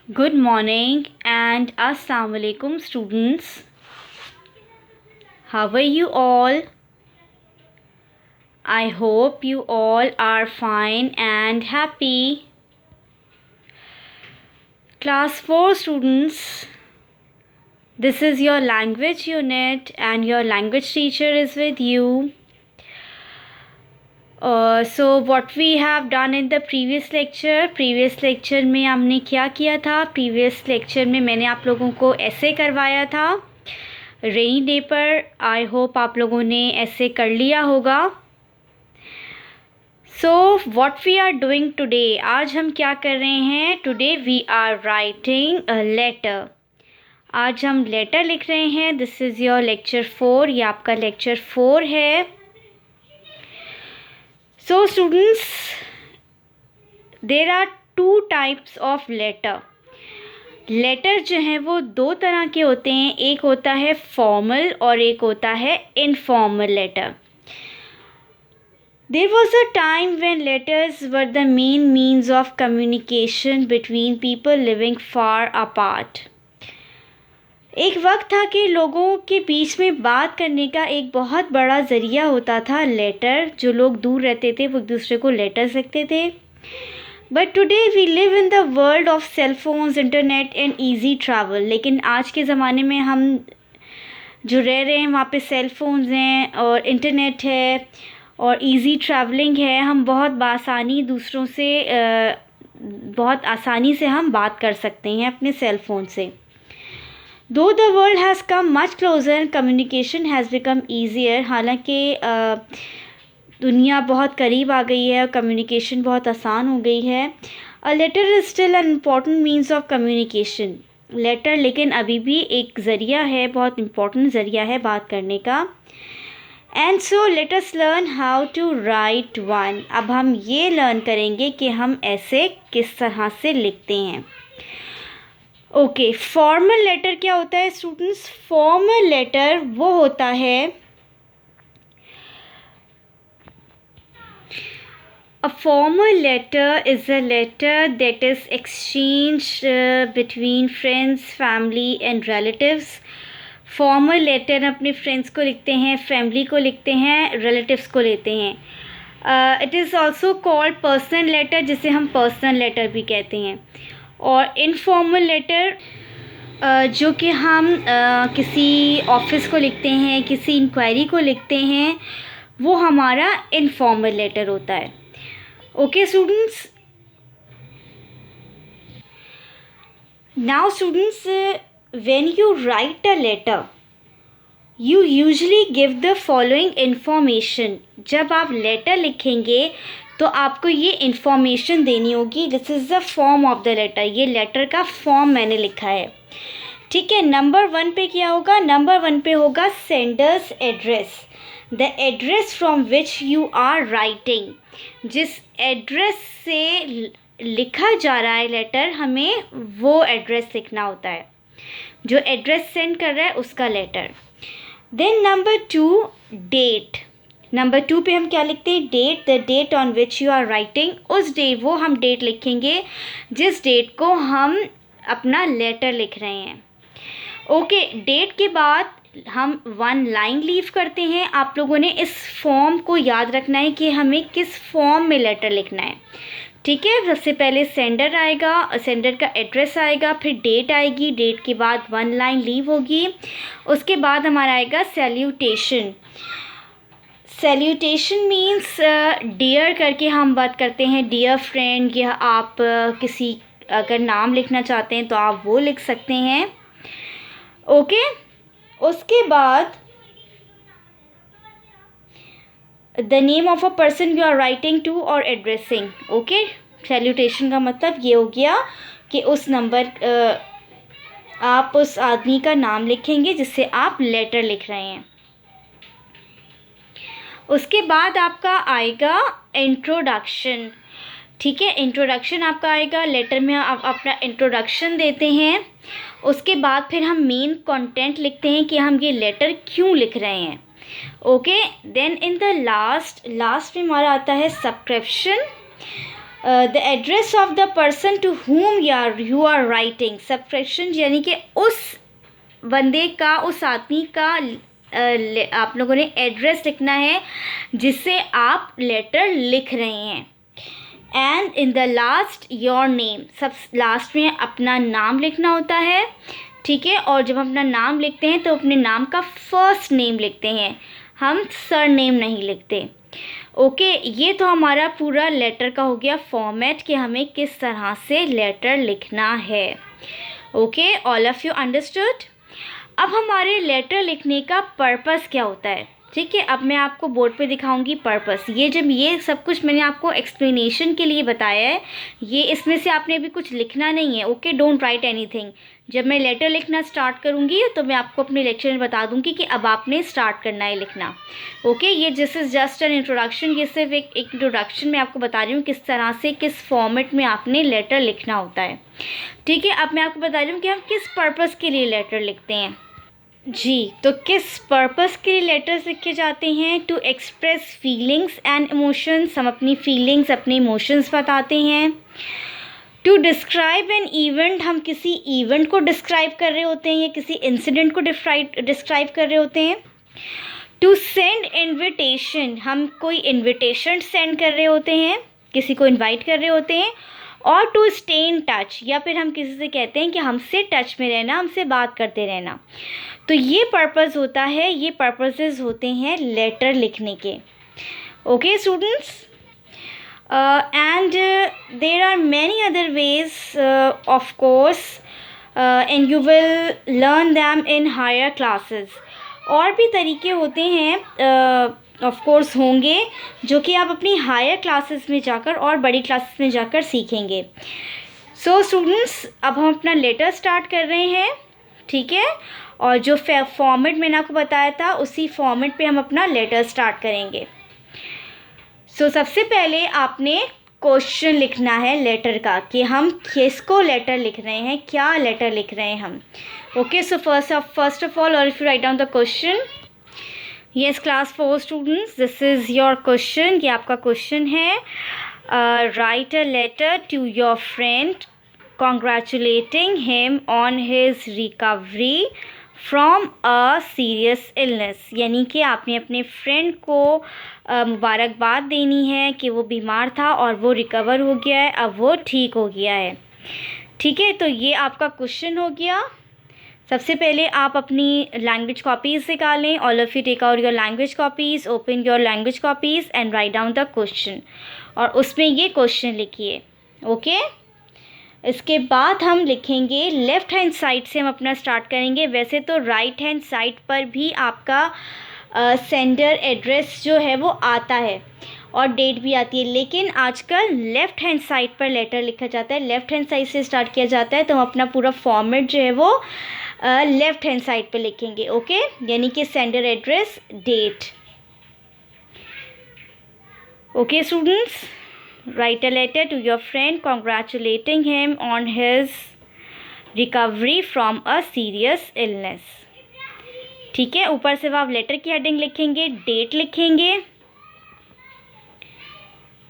Good morning and Assalamu alaikum students. How are you all? I hope you all are fine and happy. Class 4 students, this is your language unit and your language teacher is with you. So what we have done in the previous lecture में हमने क्या किया था? previous lecture में मैंने आप लोगों को ऐसे करवाया था रेनी डे पर. आई होप आप लोगों ने ऐसे कर लिया होगा. So what we are doing today, आज हम क्या कर रहे हैं? Today we are writing a letter. आज हम लेटर लिख रहे हैं. This is your lecture 4. ये आपका लेक्चर 4 है. So students, there are two types of letter. Letter जो हैं वो दो तरह के होते हैं. एक होता है फॉर्मल और एक होता है informal letter. There was a time when letters were the main means of communication between people living far apart. एक वक्त था कि लोगों के बीच में बात करने का एक बहुत बड़ा ज़रिया होता था लेटर. जो लोग दूर रहते थे वो एक दूसरे को लेटर्स लिखते थे. But today we live in the world of cell phones, internet and easy travel. लेकिन आज के ज़माने में हम जो रह रहे हैं वहाँ पे सेल फोन्स हैं और इंटरनेट है और ईजी ट्रैवलिंग है. हम बहुत आसानी से हम बात कर सकते हैं अपने सेल फ़ोन से. Though the world has come much closer and communication has become easier, हालांकि दुनिया बहुत करीब आ गई है और कम्युनिकेशन बहुत आसान हो गई है. A letter is still an important means of communication. Letter लेकिन अभी भी एक ज़रिया है, बहुत इम्पोर्टेंट ज़रिया है बात करने का. And so let us learn how to write one. अब हम ये लर्न करेंगे कि हम ऐसे किस तरह से लिखते हैं. ओके, फॉर्मल लेटर क्या होता है स्टूडेंट्स? फॉर्मल लेटर वो होता है, a formal letter is a letter that is exchanged between friends, family and relatives. Formal letter अपने फ्रेंड्स को लिखते हैं, फैमिली को लिखते हैं, रिलेटिव्स को लेते हैं. It is also called personal letter, जिसे हम पर्सनल लेटर भी कहते हैं. और इनफॉर्मल लेटर जो कि हम किसी ऑफिस को लिखते हैं, किसी इंक्वायरी को लिखते हैं, वो हमारा इनफॉर्मल लेटर होता है. Okay students, now students, when you write a letter you usually give the following information. जब आप लेटर लिखेंगे तो आपको ये इन्फॉर्मेशन देनी होगी. This is the form of the letter. ये लेटर का फॉर्म मैंने लिखा है, ठीक है. नंबर 1 पे क्या होगा? नंबर 1 पे होगा sender's address, the address from which you are writing. जिस एड्रेस से लिखा जा रहा है लेटर, हमें वो एड्रेस लिखना होता है, जो एड्रेस सेंड कर रहा है उसका letter. Then number 2, date. Number 2 पे हम क्या लिखते हैं? Date. The date on which you are writing. उस डे वो हम डेट लिखेंगे जिस डेट को हम अपना लेटर लिख रहे हैं. ओके, डेट के बाद हम 1 लाइन लीव करते हैं. आप लोगों ने इस फॉर्म को याद रखना है कि हमें किस फॉर्म में लेटर लिखना है, ठीक है. सबसे पहले सेंडर आएगा, सेंडर का एड्रेस आएगा, फिर डेट आएगी, डेट के बाद 1 लाइन लीव होगी. उसके बाद हमारा आएगा सैल्यूटेशन. सैल्यूटेशन मीन्स डियर करके हम बात करते हैं, डियर फ्रेंड, या आप किसी अगर नाम लिखना चाहते हैं तो आप वो लिख सकते हैं. ओके, उसके बाद the name of a person you are writing to और एड्रेसिंग. ओके, सैल्यूटेशन का मतलब ये हो गया कि उस नंबर आप उस आदमी का नाम लिखेंगे जिससे आप लेटर लिख रहे हैं. उसके बाद आपका आएगा इंट्रोडक्शन, ठीक है. इंट्रोडक्शन आपका आएगा. लेटर में आप अपना इंट्रोडक्शन देते हैं. उसके बाद फिर हम मेन कंटेंट लिखते हैं कि हम ये लेटर क्यों लिख रहे हैं. Okay, then in the last में हमारा आता है subscription. The address of the person to whom you are writing, subscription यानी कि उस बंदे का, उस आदमी का आप लोगों ने एड्रेस लिखना है जिससे आप लेटर लिख रहे हैं. And in the last your name, सब लास्ट में अपना नाम लिखना होता है. ठीक है, और जब हम अपना नाम लिखते हैं तो अपने नाम का फर्स्ट नेम लिखते हैं, हम सर नेम नहीं लिखते. ओके, ये तो हमारा पूरा लेटर का हो गया फॉर्मेट कि हमें किस तरह से लेटर लिखना है. Okay, all of you understood. अब हमारे लेटर लिखने का पर्पस क्या होता है. ठीक है, अब मैं आपको बोर्ड पे दिखाऊंगी पर्पस. ये जब ये सब कुछ मैंने आपको एक्सप्लेनेशन के लिए बताया है, ये इसमें से आपने भी कुछ लिखना नहीं है. Okay, don't write anything. जब मैं लेटर लिखना स्टार्ट करूँगी तो मैं आपको अपने लेक्चर में बता दूँगी कि अब आपने स्टार्ट करना है लिखना. ओके, ये this is just an introduction. ये सिर्फ एक इंट्रोडक्शन में आपको बता रही हूँ किस तरह से, किस फॉर्मेट में आपने लेटर लिखना होता है. ठीक है, अब मैं आपको बता रही हूँ कि हम किस पर्पज़ के लिए लेटर लिखते हैं. जी, तो किस पर्पस के लिए लेटर्स लिखे जाते हैं. To express feelings and emotions, हम अपनी फीलिंग्स, अपने इमोशंस बताते हैं. टू डिस्क्राइब एन इवेंट, हम किसी इवेंट को डिस्क्राइब कर रहे होते हैं या किसी इंसिडेंट को डिस्क्राइब कर रहे होते हैं. टू सेंड इन्विटेशन, हम कोई इन्विटेशन सेंड कर रहे होते हैं, किसी को इन्वाइट कर रहे होते हैं. और टू स्टे इन टच, या फिर हम किसी से कहते हैं कि हमसे टच में रहना, हमसे बात करते रहना. तो ये पर्पस होता है, ये पर्पसेस होते हैं लेटर लिखने के. Okay students, and there are many other ways of course and you will learn them in higher classes. और भी तरीके होते हैं ऑफ कोर्स होंगे जो कि आप अपनी हायर क्लासेस में जाकर और बड़ी क्लासेस में जाकर सीखेंगे. सो स्टूडेंट्स, अब हम अपना लेटर स्टार्ट कर रहे हैं. ठीक है, और जो फॉर्मेट मैंने आपको बताया था उसी फॉर्मेट पे हम अपना लेटर स्टार्ट करेंगे. सो सबसे पहले आपने क्वेश्चन लिखना है लेटर का कि हम किसको लेटर लिख रहे हैं, क्या लेटर लिख रहे हैं हम. Okay, so first of all, और if you write down the question. Yes class 4 students, this is your question. ये आपका क्वेश्चन है. Write a letter to your friend congratulating him on his recovery from a serious illness. यानी कि आपने अपने friend को मुबारकबाद देनी है कि वो बीमार था और वो रिकवर हो गया है, अब वो ठीक हो गया है. ठीक है, तो ये आपका क्वेश्चन हो गया. सबसे पहले आप अपनी लैंग्वेज कॉपीज़ निकालें. All of you take out your language copies, open your language copies and write down the question, और उसमें ये क्वेश्चन लिखिए. ओके, इसके बाद हम लिखेंगे लेफ़्ट हैंड साइड से हम अपना स्टार्ट करेंगे. वैसे तो राइट हैंड साइड पर भी आपका सेंडर एड्रेस जो है वो आता है और डेट भी आती है, लेकिन आजकल लेफ़्ट हैंड साइड पर लेटर लिखा जाता है, लेफ़्ट हैंड साइड से स्टार्ट किया जाता है. तो हम अपना पूरा फॉर्मेट जो है वो लेफ़्ट हैंड साइड पर लिखेंगे. ओके, यानी कि sender address, date. Okay students, write a letter to your friend congratulating him on his recovery from a serious illness. ठीक है, ऊपर से आप लेटर की हेडिंग लिखेंगे, डेट लिखेंगे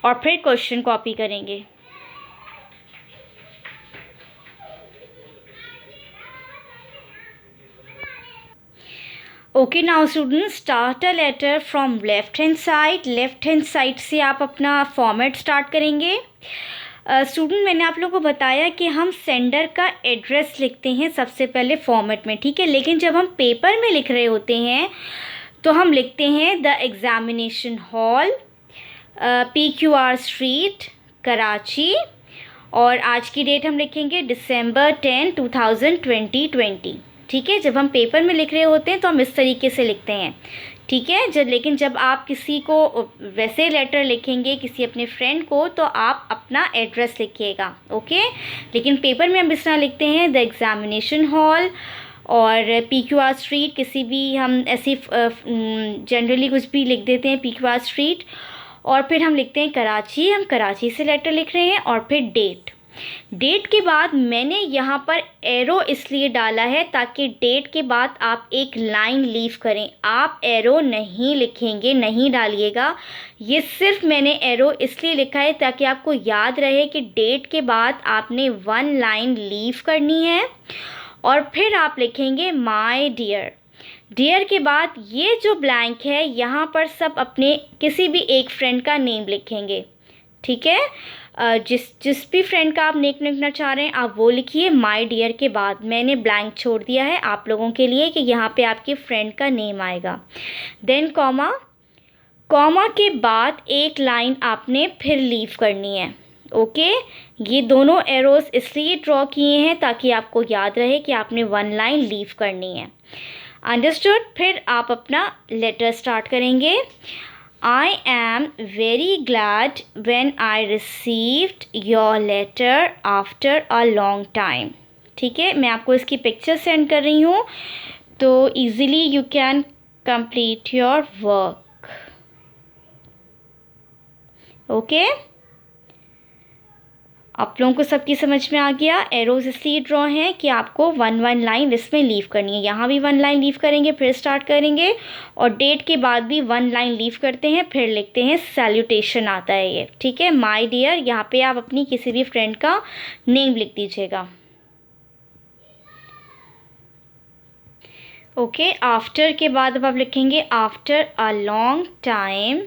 और फिर क्वेश्चन कॉपी करेंगे. Okay now students, start a letter from left hand side. Left hand side से आप अपना फॉर्मेट स्टार्ट करेंगे. स्टूडेंट, मैंने आप लोगों को बताया कि हम सेंडर का एड्रेस लिखते हैं सबसे पहले फॉर्मेट में. ठीक है, लेकिन जब हम पेपर में लिख रहे होते हैं तो हम लिखते हैं the examination hall, PQR street, Karachi, और आज की डेट हम लिखेंगे December 10, 2020. ठीक है, जब हम पेपर में लिख रहे होते हैं तो हम इस तरीके से लिखते हैं. ठीक है, लेकिन जब आप किसी को वैसे लेटर लिखेंगे किसी अपने फ्रेंड को तो आप अपना एड्रेस लिखिएगा. ओके, लेकिन पेपर में हम इस तरह लिखते हैं द एग्ज़ामिनेशन हॉल और PQR स्ट्रीट. किसी भी हम ऐसी जनरली कुछ भी लिख देते हैं PQR स्ट्रीट, और फिर हम लिखते हैं कराची, हम कराची से लेटर लिख रहे हैं, और फिर डेट. डेट के बाद मैंने यहाँ पर एरो इसलिए डाला है ताकि डेट के बाद आप एक लाइन लीव करें। आप एरो नहीं लिखेंगे, नहीं डालिएगा। ये सिर्फ मैंने एरो इसलिए लिखा है ताकि आपको याद रहे कि डेट के बाद आपने 1 लाइन लीव करनी है और फिर आप लिखेंगे माय डियर। डियर के बाद ये जो ब्लैंक है यहाँ पर सब अपने किसी भी एक फ्रेंड का नेम लिखेंगे, ठीक है। जिस भी फ्रेंड का आप नेम लिखना चाह रहे हैं आप वो लिखिए। माय डियर के बाद मैंने ब्लैंक छोड़ दिया है आप लोगों के लिए कि यहाँ पे आपके फ्रेंड का नेम आएगा। देन कॉमा, कॉमा के बाद एक लाइन आपने फिर लीव करनी है। ओके, ये दोनों एरोस इसलिए ड्रॉ किए हैं ताकि आपको याद रहे कि आपने 1 लाइन लीव करनी है। अंडरस्टूड। फिर आप अपना लेटर स्टार्ट करेंगे। I am very glad when I received your letter after a long time। ठीक है, मैं आपको इसकी पिक्चर सेंड कर रही हूँ तो easily you can complete your work। Okay, आप लोगों को सबकी समझ में आ गया। एरोज इसलिए ड्रॉ हैं कि आपको 1 लाइन इसमें लीव करनी है। यहाँ भी 1 लाइन लीव करेंगे फिर स्टार्ट करेंगे और डेट के बाद भी 1 लाइन लीव करते हैं फिर लिखते हैं सैल्यूटेशन आता है ये, ठीक है। माय डियर, यहाँ पे आप अपनी किसी भी फ्रेंड का नेम लिख दीजिएगा। ओके, आफ्टर के बाद अब आप लिखेंगे after a long time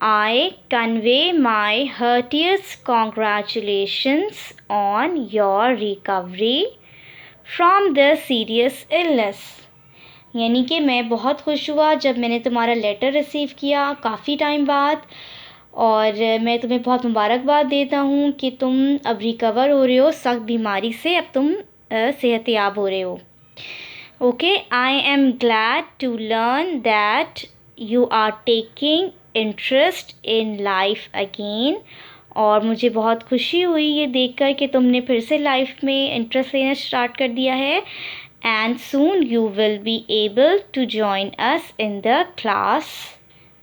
I convey my heartiest congratulations on your recovery from the serious illness। यानी कि मैं बहुत खुश हुआ जब मैंने तुम्हारा लेटर रिसीव किया काफ़ी टाइम बाद, और मैं तुम्हें बहुत मुबारकबाद देता हूँ कि तुम अब रिकवर हो रहे हो सख्त बीमारी से, अब तुम सेहतयाब हो रहे हो। Okay, I am glad to learn that you are taking interest in life again. और मुझे बहुत खुशी हुई ये देखकर कि तुमने फिर से लाइफ में इंटरेस्ट लेना स्टार्ट कर दिया है। And soon you will be able to join us in the class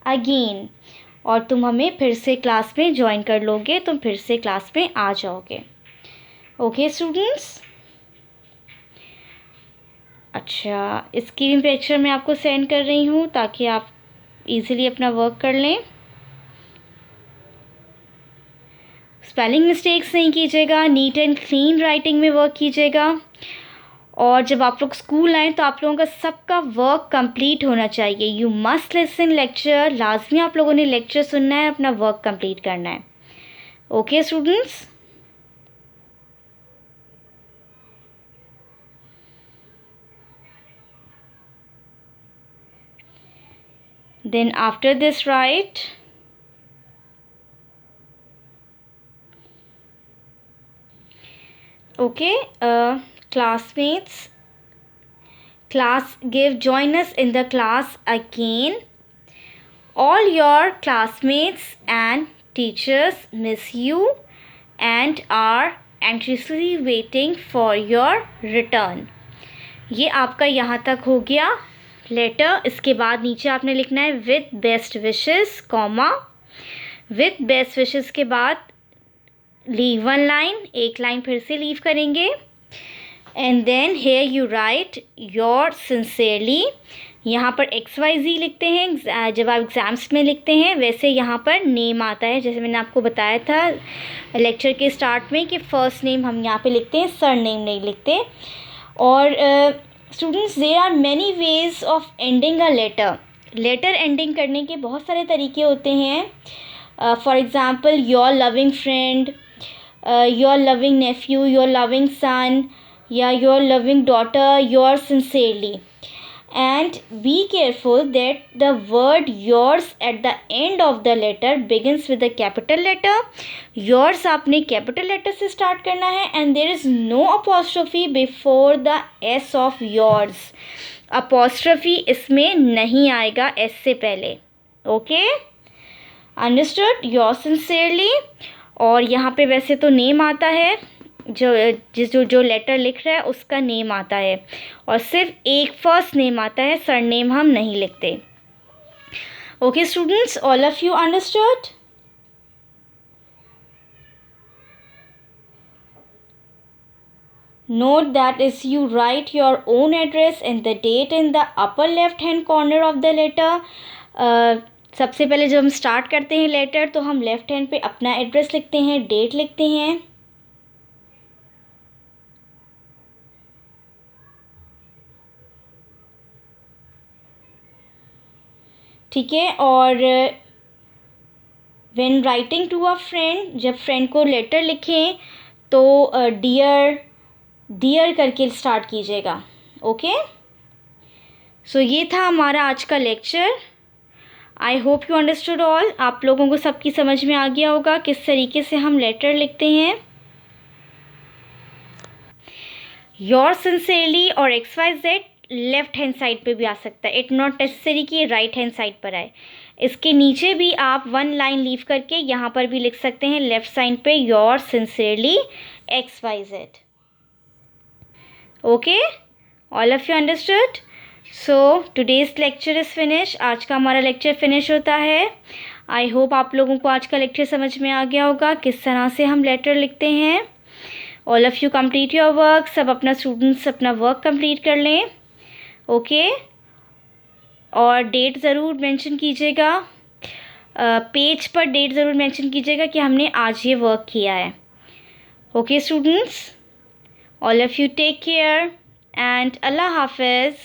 again. और तुम हमें फिर से क्लास में ज्वाइन कर लोगे, तुम फिर से क्लास में आ जाओगे। ओके स्टूडेंट्स, अच्छा, इसकी भी पिक्चर मैं आपको सेंड कर रही हूँ ताकि आप इजीली अपना वर्क कर लें। स्पेलिंग मिस्टेक्स नहीं कीजिएगा, नीट एंड क्लीन राइटिंग में वर्क कीजिएगा। और जब आप लोग स्कूल आएँ तो आप लोगों का सबका वर्क कंप्लीट होना चाहिए। यू मस्ट लिसन लेक्चर, लाजमी आप लोगों ने लेक्चर सुनना है, अपना वर्क कंप्लीट करना है। Okay students, then after this write okay, classmates, class give join us in the class again. All your classmates and teachers miss you and are anxiously waiting for your return। ये आपका यहाँ तक हो गया letter. इसके बाद नीचे आपने लिखना है with best wishes, comma. With best wishes के बाद लीव 1 लाइन, एक लाइन फिर से लीव करेंगे। And then here you write your sincerely. यहाँ पर XYZ लिखते हैं, जब आप एग्ज़ाम्स में लिखते हैं वैसे यहाँ पर नेम आता है। जैसे मैंने आपको बताया था लेक्चर के स्टार्ट में कि फ़र्स्ट नेम हम यहाँ पे लिखते हैं, सर नेम नहीं लिखते। और students, there are many ways of ending a letter. Letter ending करने के बहुत सारे तरीके होते हैं। For example, your loving friend, your loving nephew, your loving son, या your loving daughter, your sincerely. And be careful that the word yours at the end of the letter begins with a capital letter। yours आपने capital letter से start करना है and there is no apostrophe before the s of yours। apostrophe इसमें नहीं आएगा s से पहले। okay, understood? yours sincerely। और यहाँ पे वैसे तो नेम आता है, जो लेटर लिख रहा है उसका नेम आता है, और सिर्फ एक फर्स्ट नेम आता है, सर नेम हम नहीं लिखते। Okay students, all of you understood? note that is you write your own address and the date in the upper left hand corner of the letter. सबसे पहले जब हम स्टार्ट करते हैं लेटर तो हम लेफ्ट हैंड पे अपना एड्रेस लिखते हैं, डेट लिखते हैं. ठीक है. और when writing to a friend, जब फ्रेंड को लेटर लिखें तो डियर करके स्टार्ट कीजिएगा. ओके. सो ये था हमारा आज का lecture. I hope you understood all. आप लोगों को सबकी समझ में आ गया होगा किस तरीके से हम लेटर लिखते हैं. योर सिंसियरली और XYZ लेफ्ट हैंड साइड पे भी आ सकता है. इट नॉट नेसेसरी कि राइट हैंड साइड पर आए. इसके नीचे भी आप वन लाइन लीव करके यहाँ पर भी लिख सकते हैं लेफ्ट साइड पे your sincerely XYZ. Okay, all of you understood. So today's lecture is finish. आज का हमारा लेक्चर फिनिश होता है. आई होप आप लोगों को आज का लेक्चर समझ में आ गया होगा किस तरह से हम लेटर लिखते हैं. All of you complete your work. सब अपना स्टूडेंट्स अपना वर्क कंप्लीट कर लें. ओके. और डेट ज़रूर मेंशन कीजिएगा. पेज पर डेट ज़रूर मेंशन कीजिएगा कि हमने आज ये वर्क किया है. Okay students, all of you take care and अल्लाह हाफिज़.